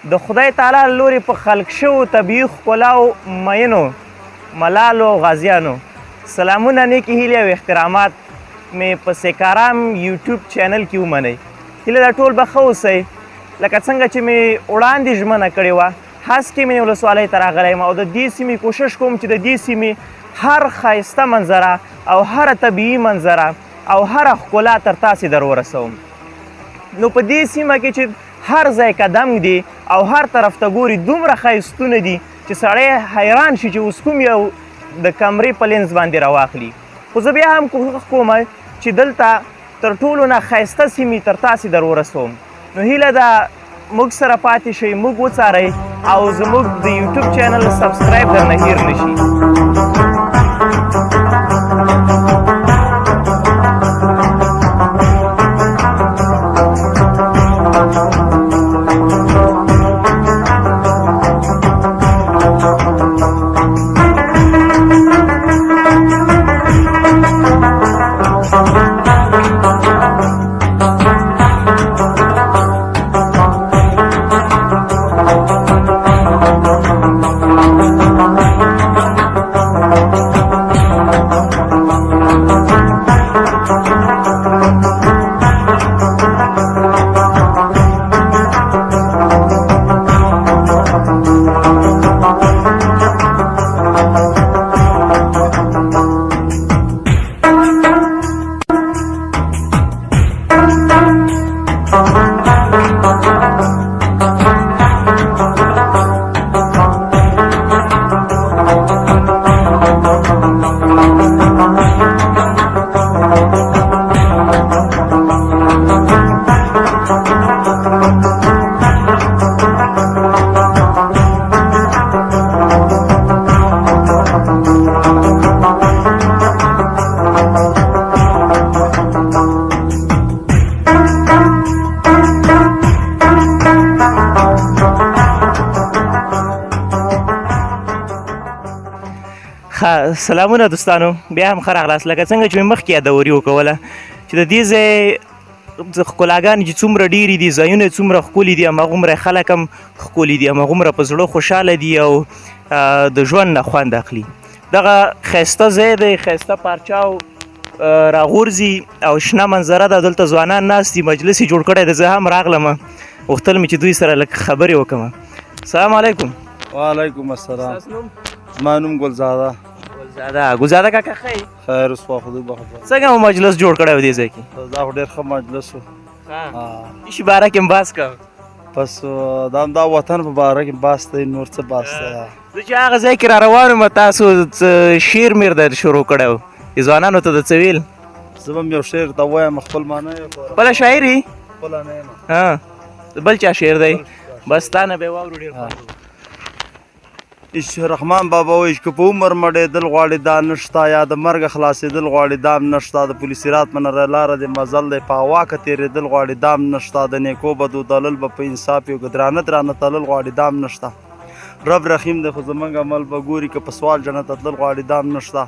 د خدای تعالی له لورې په خلق شوو طبیعي ښکلاو مینو ملالو غازیانو سلامونه نیکې هیلې او احترامات مې په سیکارام یوټیوب چینل کې ومنئ هیله ده ټول به ښه اوسئ لکه څنګه چې مې وړاندې ژمنه کړې وه هسکې مې ولسوالۍ ته راغلی یم او د دې سیمې کوشش کوم چې د دې سیمې هر ښایسته منظره او هره طبیعي منظره او هره ښکلا تر تاسې در ورسوم نو په دې سیمه کې چې هر ځای قدم دی او هر طرف ته ګوري دومره ښایستونه دي چې سړی حیران شي چې اوس کوم یو د کمرې په لینز باندې راواخلي خو زه بیا هم کوښښ کوم چې دلته تر ټولو نه ښایسته سیمې تر تاسې در ورسوم نو هیله ده موږ سره پاتې شئ موږ وڅارئ او زموږ د یوټیوب چینل سبسکرایب درنه هیر نه شي سلامونه دوستانو بیا هم ښه راغلاست لکه څنګه چې مې مخکې یادوري وکوله چې د دې ځای ښکلاګانې چې څومره ډېرې دي ځایونه یې څومره ښکلي دي هماغومره خلک هم ښکلي دي هماغومره په زړه خوشحاله دي او د ژوند نه خوند اخلي دغه ښایسته ځای دی ښایسته پارچاو راغورځي او شنه منظره ده دلته ځوانان ناست دي مجلس یې جوړ کړی دی زه هم راغلم غوښتل مې چې دوی سره لږ خبرې وکړم السلام علیکم وعلیکم السلام ستاسو نوم زما نوم ګلزاده ګلزاده کاکا ښه یې خیر اوس خواخوږي به خبره څنګه مو مجلس جوړ کړی و دې ځای کې دا خو ډېر ښه مجلس و هیڅ باره کې هم بحث کوه بس دا وطن په باره کې بحث دی نور څه بحث دی زه چې هغه ځای کې را روان وم تاسو شعر میر در شروع کړی و ځوانانو ته د څه ویل زه به هم یو شعر ته وایم خپل ما نه یم خپله شاعر یې خپله نه یم بل چا شعر دی بس تا نه به یې واورو ډېر عشق رحمان بابا وایي که په عمر مړېدل غواړي دا نشته یا د مرګه خلاصېدل غواړي دام نشته د پل صراط منره لاره د مزل دی په هوا که تېرېدل غواړي دام نشته د نیکو بدو دلل به په انصاف یو که درانه درانه تلل غواړي دام نشته رب رحیم دی خو زموږ عمل به ګوري که په سوال جنت ته تلل غواړي دام نشته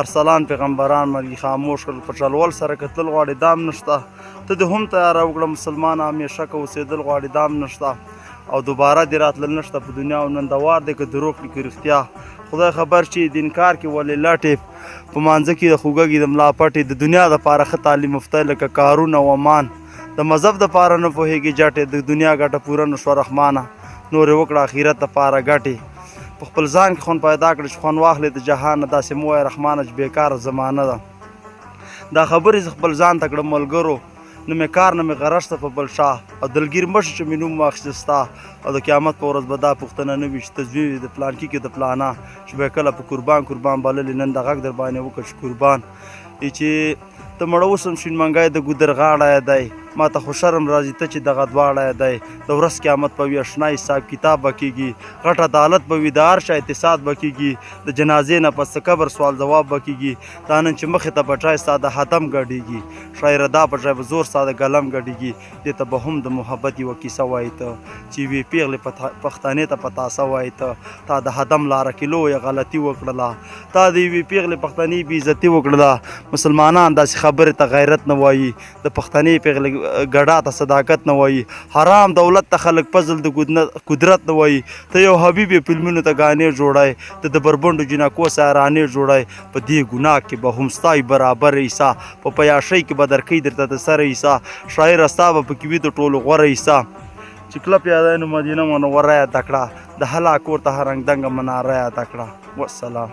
ارسلان پیغمبران مرګي خاموش کړل په چلول سره کتل غواړي دام نشته ته دې هم تیاره وکړه مسلمان همیشه که اوسېدل غواړي دام نشته او دوباره دې راتلل نشته په دنیا او نندوار دی که دروغ کړي که رښتیا خدای خبر چې د انکار کې ولې لټې په مانځه کې د خوږږي د ملا پټې د دنیا دپاره ښه تعلیم یافته لکه کارون او امان د مذهب دپاره نه پوهېږي جټې د دنیا ګټه پوره نه شوه رحمانه نورې وکړه اخرت دپاره ګټې په خپل ځان کې خوند پیدا کړي چې خوند واخلې د جهانه داسې مه وایه رحمانه چې بېکاره زمانه ده دا خبرې زه خپل ځان ته کړم ملګرو نه مې کار نه مې غرض ته په بل شاه او دلګیر مه شو چې مې نوم واخیسته ستا او د قیامت په ورځ به دا پوښتنه نه وي چې تزویر د پلانکي کې د پلانه چې به یې کله په قربان بللې نن د غږ در باندې وکړه چې قربان چې ته مړه اوسم شین منګی د ګودر غاړه دی ما ته خو شرم راځي ته چې دغه دواړه دی د ورځ قیامت به وي اشنا حساب کتاب به کېږي غټ عدالت به وي د هر شی اعتصاد به کېږي د جنازې نه پس قبر سوال ځواب به کېږي دا نن چې مخې ته بچای ستا د حدم ګډېږي شاعره دا په ځای به زور ستا د قلم ګډېږي دې ته به هم د محبت یوه کیسه وایي ته چې یوې پېغلې پښتنې ته په تاسه وایي ته تا د حدم لاره کې لویه غلطي وکړله تا د یوې پېغلې پښتنې بې عزتي وکړله مسلمانان داسې خبرې ته غیرت نه وایي د پښتنې پېغلې ګډا ته صداقت نه وایي، حرام دولت ته خلک فضل د قدرت نه وایي. ته یو حبیب یې فلمونو ته ګانې جوړی، ته د بربنډو جنکو سارانې جوړی. په دې ګناه کې به هم ستا برابر عیسی، په پیاشۍ کې به درکوي درته د سره عیسی. شاعره ستا به پکې وي د ټولو غوره عیسی. چې کله پیاده نو مدینه منوره یاده کړه، د هلا کور ته هرنګ دنګه مناره یاده کړه. والسلام.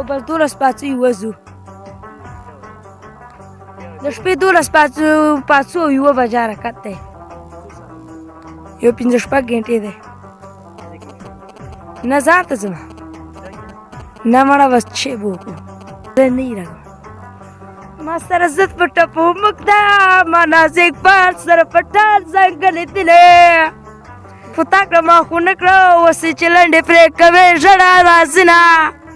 بس 12 پاڅو وځو د شپې 12 پاڅو یو بجه حرکت دی یو 5-6 غنټې دی نه ځار ته ځم نه مړه بس چې بوکو زه نه راغلم ما سره زت په ټپو مقدا ما نازک بار سره پټال ځنګل دلې پتا کړه ما خو نه کړه وسې چې لنډې پرې کوې ژړا راځنه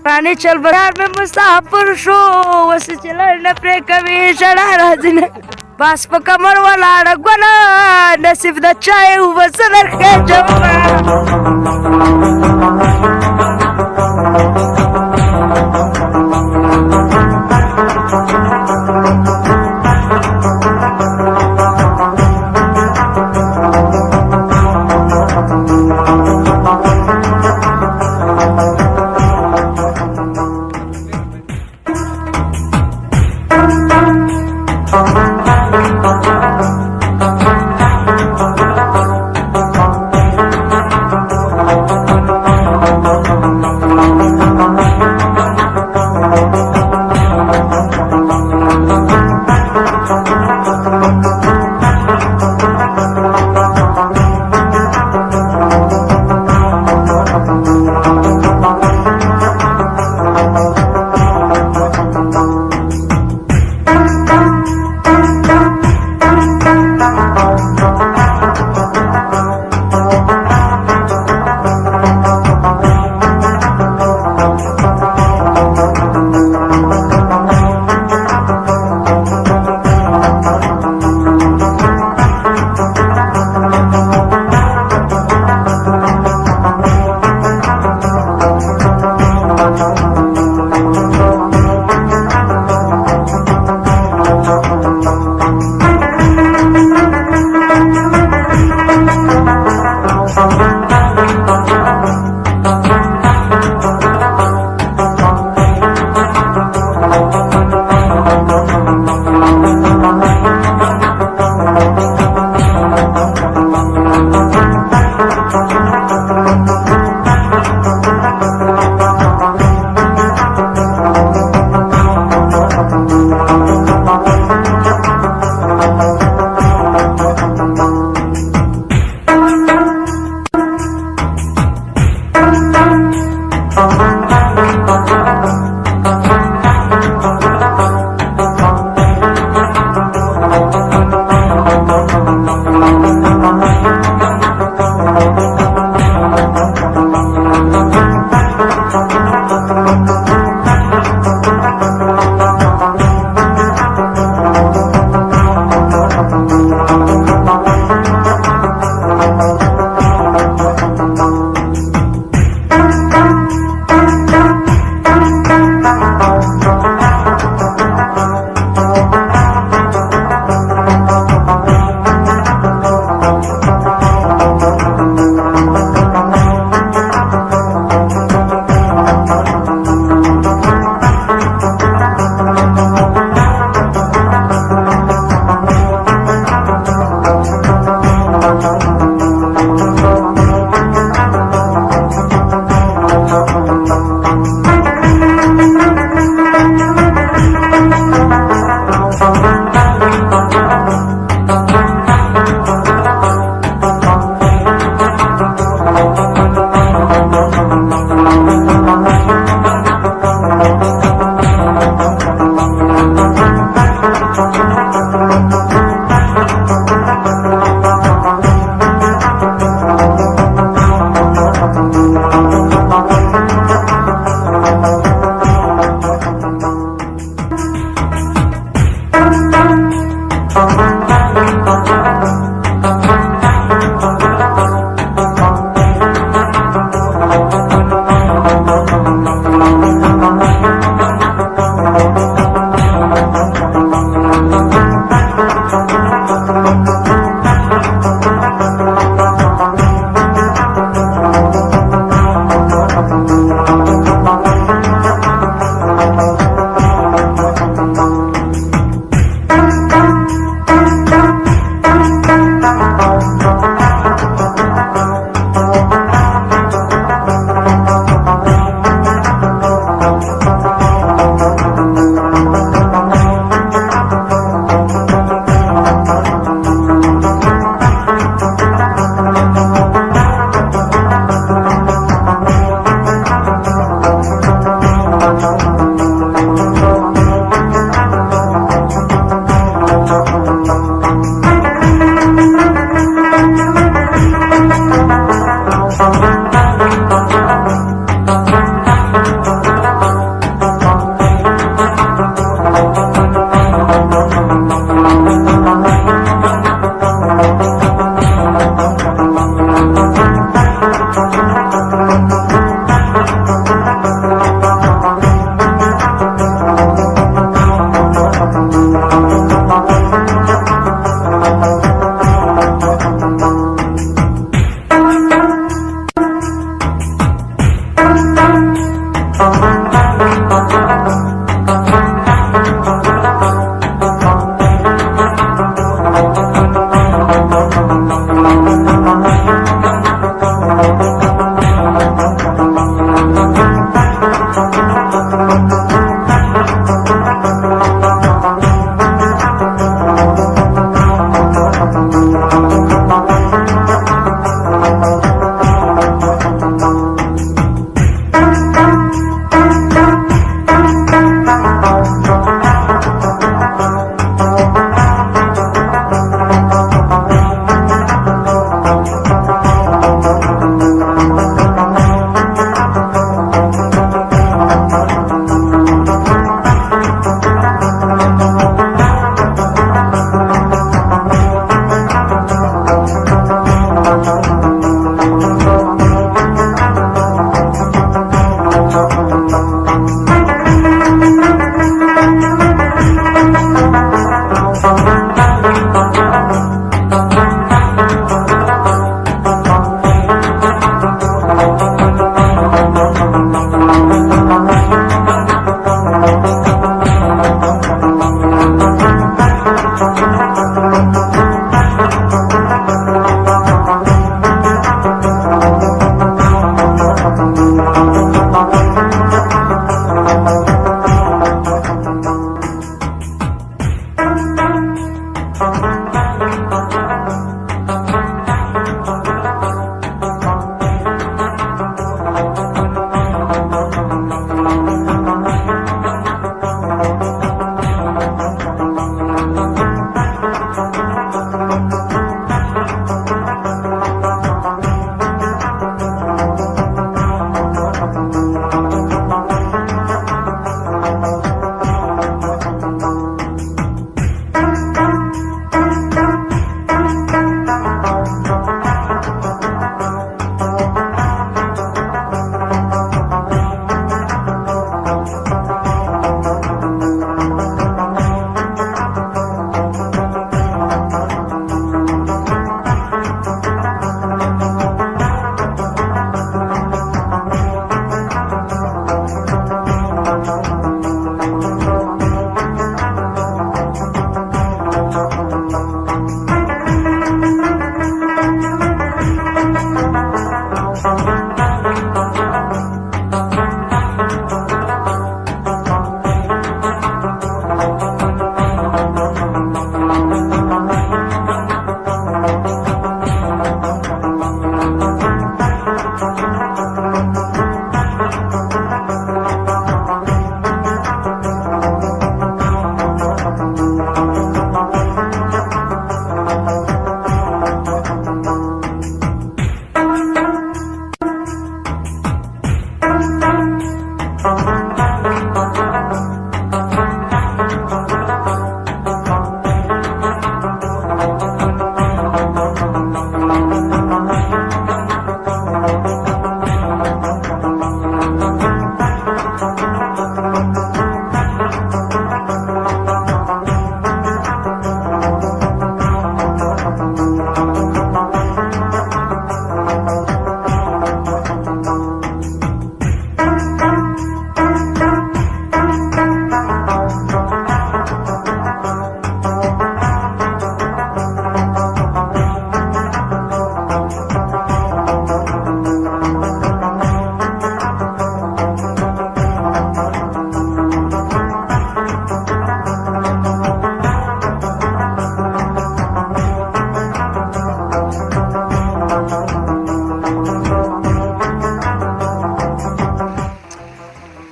رانی چل برار میں مسافر شو وسی چلن پرے کبھی ژړا راځي نه باس په کمر ولاړه ګله نصیب د چای وسلر خېجو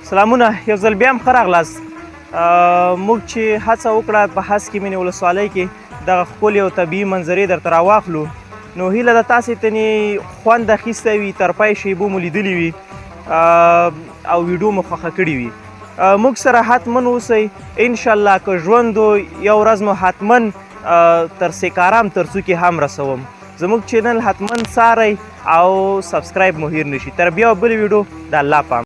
سلامونه یو ځل بیا هم ښه راغلاست. موږ چې هڅه وکړه په هسک مینې ولسوالۍ کې دغه ښکلې او طبیعي منظرې درته راواخلو، نو هیله ده تاسې ترې خوند اخیستی وي، تر پای شیبو مو لیدلي وي او ویډیو مو خوښه کړې وي. موږ سره حتما اوسئ انشاءالله. که ژوند یو ورځ مو حتما تر سیکارام تر څوکې هم رسوم. زموږ چینل حتما څارئ او سبسکرایب مو هیر نشي. تر بیا بلې ویډیو د الله پام.